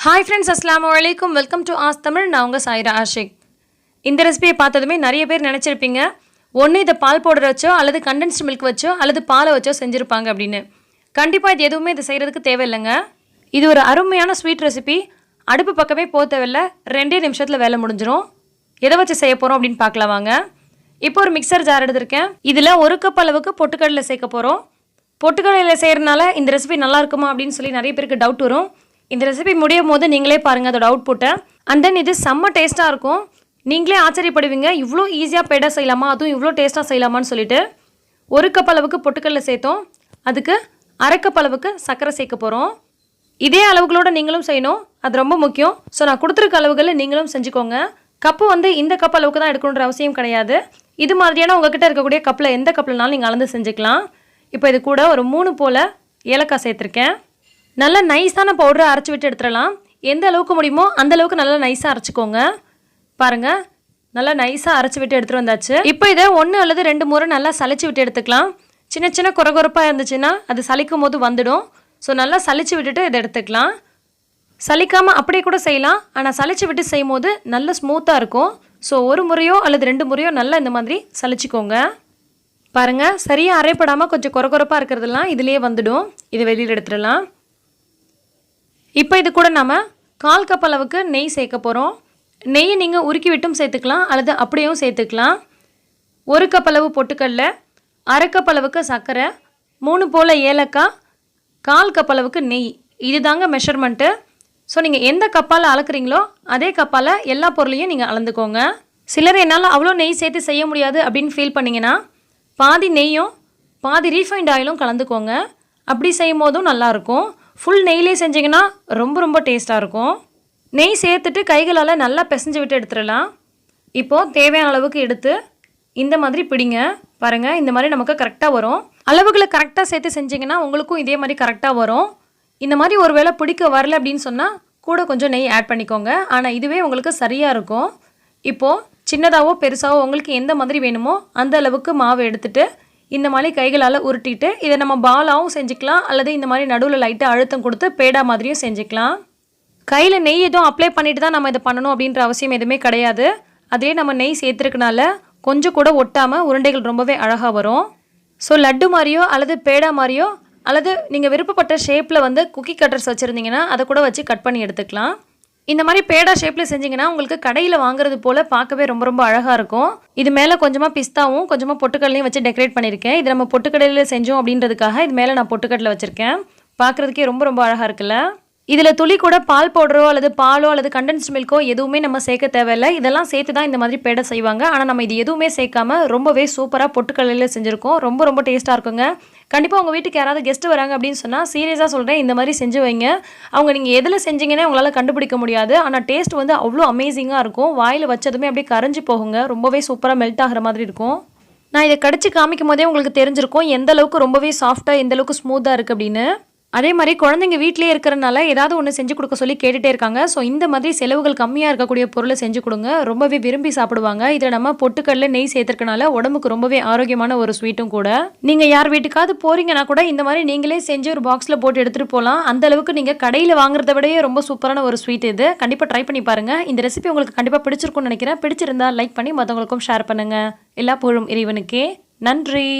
Hi friends, அஸ்ஸலாமு அலைக்கும். Welcome to ஆஸ்தமிழ். நான் உங்கள் சாயிரா ஆஷிக். இந்த ரெசிபியை பார்த்ததுமே நிறைய பேர் நினச்சிருப்பீங்க, ஒன்று இதை பால் பவுடர் வச்சோ அல்லது கண்டென்ஸ்டு மில்க் வச்சோ அல்லது பாலை வச்சோ செஞ்சுருப்பாங்க அப்படின்னு. கண்டிப்பாக இது எதுவுமே இது செய்கிறதுக்கு தேவையில்லைங்க. இது ஒரு அருமையான ஸ்வீட் ரெசிபி. அடுப்பு பக்கமே போக தேவையில்லை, 2 நிமிஷத்தில் வேலை முடிஞ்சிடும். எதை வச்சு செய்ய போகிறோம் அப்படின்னு பார்க்கலாம் வாங்க. இப்போ ஒரு மிக்சர் ஜார் எடுத்திருக்கேன். இதில் 1 கப் அளவுக்கு பொட்டுக்கடலை சேர்க்க போகிறோம். பொட்டுக்கடலையில் செய்கிறதுனால இந்த ரெசிபி நல்லா இருக்குமா அப்படின்னு சொல்லி நிறைய பேருக்கு டவுட் வரும். இந்த ரெசிபி முடியும் போது நீங்களே பாருங்கள் அதோட அவுட்புட்டை. அண்ட் தென் இது செம்ம டேஸ்ட்டாக இருக்கும். நீங்களே ஆச்சரியப்படுவீங்க, இவ்வளோ ஈஸியாக பேடா செய்யலாமா, அதுவும் இவ்வளோ டேஸ்ட்டாக செய்யலாமான்னு சொல்லிட்டு. 1 கப் அளவுக்கு பொட்டுக்கடலை சேர்த்தோம். அதுக்கு 1/2 கப் அளவுக்கு சர்க்கரை சேர்க்க போகிறோம். இதே அளவுகளோடு நீங்களும் செய்யணும், அது ரொம்ப முக்கியம். ஸோ நான் கொடுத்துருக்க அளவுகளில் நீங்களும் செஞ்சுக்கோங்க. கப்பு இந்த கப் அளவுக்கு தான் எடுக்கணுன்ற அவசியம் கிடையாது. இது மாதிரியான உங்ககிட்ட இருக்கக்கூடிய கப்பில் எந்த கப்லனாலும் நீங்கள் அளந்து செஞ்சுக்கலாம். இப்போ இது கூட ஒரு 3 போல் ஏலக்காய் சேர்த்துருக்கேன். நல்லா நைஸான பவுடரை அரைச்சி விட்டு எடுத்துடலாம். எந்த அளவுக்கு முடியுமோ அந்த அளவுக்கு நல்லா நைஸாக அரைச்சிக்கோங்க. பாருங்கள், நல்லா நைஸாக அரைச்சி விட்டு எடுத்துகிட்டு வந்தாச்சு. இப்போ இதை 1 அல்லது 2 முறை நல்லா சளிச்சு விட்டு எடுத்துக்கலாம். சின்ன சின்ன குறகுறப்பாக இருந்துச்சுன்னா அது சலிக்கும் போது வந்துடும். ஸோ நல்லா சளிச்சு விட்டுட்டு இதை எடுத்துக்கலாம். சலிக்காமல் அப்படியே கூட செய்யலாம், ஆனால் சளிச்சு விட்டு செய்யும் போது நல்ல ஸ்மூத்தாக இருக்கும். ஸோ 1 முறையோ அல்லது 2 முறையோ நல்லா இந்த மாதிரி சளிச்சிக்கோங்க. பாருங்கள், சரியாக அரைப்படாமல் கொஞ்சம் குறகுறப்பாக இருக்கிறதெல்லாம் இதுலேயே வந்துடும். இதை வெளியில் எடுத்துடலாம். இப்போ இது கூட நம்ம 1/4 கப் அளவுக்கு நெய் சேர்க்க போகிறோம். நெய்யை நீங்கள் உருக்கி விட்டும் சேர்த்துக்கலாம் அல்லது அப்படியும் சேர்த்துக்கலாம். 1 கப் அளவு பொட்டுக்கடலை, 1/2 கப் அளவுக்கு சர்க்கரை, 3 போல் ஏலக்காய், 1/4 கப் அளவுக்கு நெய். இது தாங்க மெஷர்மெண்ட்டு. ஸோ நீங்கள் எந்த கப்பால் அளக்குறீங்களோ அதே கப்பால் எல்லா பொருளையும் நீங்கள் அளந்துக்கோங்க. சிலர் என்னால் அவ்வளோ நெய் சேர்த்து செய்ய முடியாது அப்படின்னு ஃபீல் பண்ணிங்கன்னா பாதி நெய்யும் பாதி ரீஃபைண்ட் ஆயிலும் கலந்துக்கோங்க. அப்படி செய்யும் போதும் நல்லாயிருக்கும். ஃபுல் நெய்லே செஞ்சிங்கன்னா ரொம்ப டேஸ்ட்டாக இருக்கும். நெய் சேர்த்துட்டு கைகளால் நல்லா பிசைஞ்சு விட்டு எடுத்துடலாம். இப்போது தேவையான அளவுக்கு எடுத்து இந்த மாதிரி பிடிங்க. பாருங்கள், இந்த மாதிரி நமக்கு கரெக்டாக வரும். அளவுகளை கரெக்டாக சேர்த்து செஞ்சிங்கன்னா உங்களுக்கும் இதே மாதிரி கரெக்டாக வரும். இந்த மாதிரி ஒரு வேளை பிடிக்க வரல அப்படின்னு சொன்னால் கூட கொஞ்சம் நெய் ஆட் பண்ணிக்கோங்க. ஆனால் இதுவே உங்களுக்கு சரியாக இருக்கும். இப்போது சின்னதாகவோ பெருசாகவோ உங்களுக்கு எந்த மாதிரி வேணுமோ அந்த அளவுக்கு மாவு எடுத்துகிட்டு இந்த மாதிரி கைகளால் உருட்டிட்டு இதை நம்ம பாலாகவும் செஞ்சுக்கலாம் அல்லது இந்த மாதிரி நடுவில் லைட்டாக அழுத்தம் கொடுத்து பேடா மாதிரியும் செஞ்சுக்கலாம். கையில் நெய் எதுவும் அப்ளை பண்ணிட்டு தான் நம்ம இதை பண்ணணும் அப்படின்ற அவசியம் எதுவுமே கிடையாது. அதே நம்ம நெய் சேர்த்துருக்கனால கொஞ்சம் கூட ஒட்டாமல் உருண்டைகள் ரொம்பவே அழகாக வரும். ஸோ லட்டு மாதிரியோ அல்லது பேடா மாதிரியோ அல்லது நீங்கள் விருப்பப்பட்ட ஷேப்பில் குக்கி கட்டர்ஸ் வச்சுருந்தீங்கன்னா அதை கூட வச்சு கட் பண்ணி எடுத்துக்கலாம். இந்த மாதிரி பேடா ஷேப்பில் செஞ்சிங்கன்னா உங்களுக்கு கடையில் வாங்குறது போல் பார்க்கவே ரொம்ப அழகாக இருக்கும். இது மேலே கொஞ்சமாக பிஸ்தாவும் கொஞ்சமாக பொட்டுக்கடலையும் வச்சு டெக்கரேட் பண்ணியிருக்கேன். இது நம்ம பொட்டுக்கடலையில் செஞ்சோம் அப்படின்றதுக்காக இது மேலே நான் பொட்டுக்கடலை வச்சுருக்கேன். பார்க்குறதுக்கே ரொம்ப அழகாக இருக்குல்ல. இதில் துளி கூட பால் பவுடரோ அல்லது பாலோ அல்லது கண்டென்ஸ்டு மில்க்கோ எதுவுமே நம்ம சேர்க்க தேவையில்லை. இதெல்லாம் சேர்த்து தான் இந்த மாதிரி பேடை செய்வாங்க. ஆனால் நம்ம இது எதுவுமே சேர்க்காம ரொம்பவே சூப்பராக பொட்டுக்கடலையில் செஞ்சுருக்கோம். ரொம்ப டேஸ்ட்டாக இருக்குங்க. கண்டிப்பாக உங்கள் வீட்டுக்கு யாராவது கெஸ்ட்டு வராங்க அப்படின்னு சொன்னால் சீரியஸாக சொல்கிறேன், இந்த மாதிரி செஞ்சு வைங்க. அவங்க நீங்கள் எதில் செஞ்சீங்கன்னே உங்களால் கண்டுபிடிக்க முடியாது. ஆனால் டேஸ்ட் அவ்வளோ அமேசிங்காக இருக்கும். வாயில் வச்சதுமே அப்படியே கரைஞ்சி போகுங்க. ரொம்பவே சூப்பராக மெல்ட் ஆகிற மாதிரி இருக்கும். நான் இதை கடிச்சு காமிக்கும் போதே உங்களுக்கு தெரிஞ்சிருக்கும் எந்த அளவுக்கு ரொம்பவே சாஃப்டாக எந்த அளவுக்கு ஸ்மூத்தாக இருக்குது அப்படின்னு. அதே மாதிரி குழந்தைங்க வீட்டிலேயே இருக்கிறனால ஏதாவது ஒன்று செஞ்சு கொடுக்க சொல்லி கேட்டுகிட்டே இருக்காங்க. ஸோ இந்த மாதிரி செலவுகள் கம்மியாக இருக்கக்கூடிய பொருளை செஞ்சு கொடுங்க. ரொம்பவே விரும்பி சாப்பிடுவாங்க. இதில் நம்ம பொட்டுக்கடலை நெய் சேர்த்துருக்கனால உடம்புக்கு ரொம்பவே ஆரோக்கியமான ஒரு ஸ்வீட்டும் கூட. நீங்கள் யார் வீட்டுக்காவது போகிறீங்கன்னா கூட இந்த மாதிரி நீங்களே செஞ்சு ஒரு பாக்ஸில் போட்டு எடுத்துகிட்டு போகலாம். அந்த அளவுக்கு நீங்கள் கடையில் வாங்குறத விடையே ரொம்ப சூப்பரான ஒரு ஸ்வீட் இது. கண்டிப்பாக ட்ரை பண்ணி பாருங்கள். இந்த ரெசிபி உங்களுக்கு கண்டிப்பாக பிடிச்சிருக்கும்னு நினைக்கிறேன். பிடிச்சிருந்தா லைக் பண்ணி மற்றவங்களுக்கும் ஷேர் பண்ணுங்கள். எல்லா புகழும் இறைவனுக்கே. நன்றி.